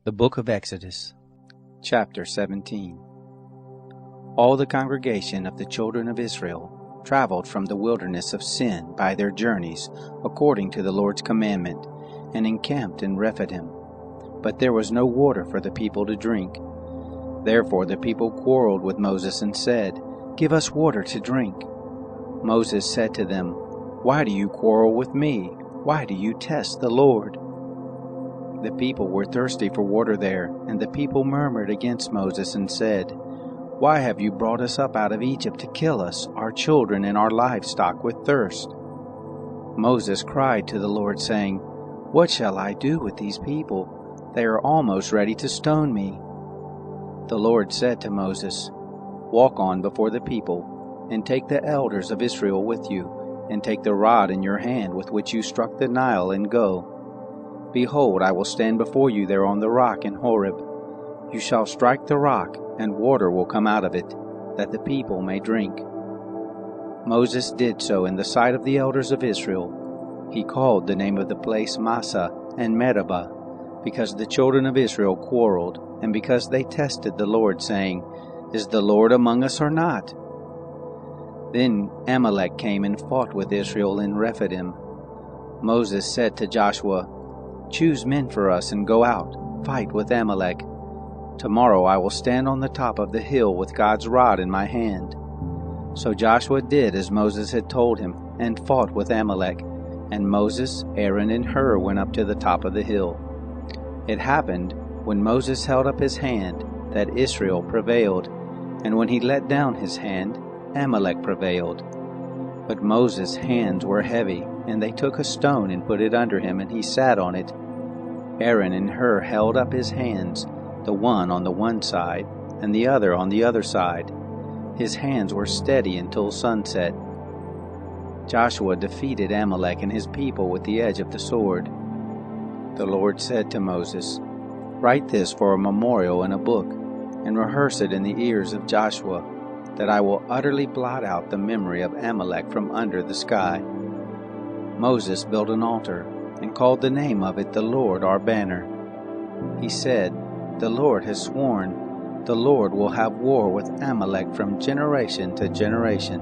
The Book of Exodus, Chapter 17. All the congregation of the children of Israel traveled from the wilderness of Sin by their journeys, according to the Lord's commandment, and encamped in Rephidim. But there was no water for the people to drink. Therefore the people quarreled with Moses and said, "Give us water to drink." Moses said to them, "Why do you quarrel with me? Why do you test the Lord?" The people were thirsty for water there, and the people murmured against Moses and said, "Why have you brought us up out of Egypt to kill us, our children, and our livestock with thirst?" Moses cried to the Lord, saying, "What shall I do with these people? They are almost ready to stone me." The Lord said to Moses, "Walk on before the people, and take the elders of Israel with you, and take the rod in your hand with which you struck the Nile, and go. Behold, I will stand before you there on the rock in Horeb. You shall strike the rock, and water will come out of it, that the people may drink." Moses did so in the sight of the elders of Israel. He called the name of the place Massah and Meribah, because the children of Israel quarreled, and because they tested the Lord, saying, "Is the Lord among us or not?" Then Amalek came and fought with Israel in Rephidim. Moses said to Joshua, "Choose men for us and go out, fight with Amalek. Tomorrow I will stand on the top of the hill with God's rod in my hand." So Joshua did as Moses had told him, and fought with Amalek, and Moses, Aaron, and Hur went up to the top of the hill. It happened, when Moses held up his hand, that Israel prevailed, and when he let down his hand, Amalek prevailed. But Moses' hands were heavy, and they took a stone and put it under him, and he sat on it. Aaron and Hur held up his hands, the one on the one side, and the other on the other side. His hands were steady until sunset. Joshua defeated Amalek and his people with the edge of the sword. The Lord said to Moses, "Write this for a memorial in a book, and rehearse it in the ears of Joshua, that I will utterly blot out the memory of Amalek from under the sky." Moses built an altar, and called the name of it the Lord our banner. He said, "The Lord has sworn, the Lord will have war with Amalek from generation to generation."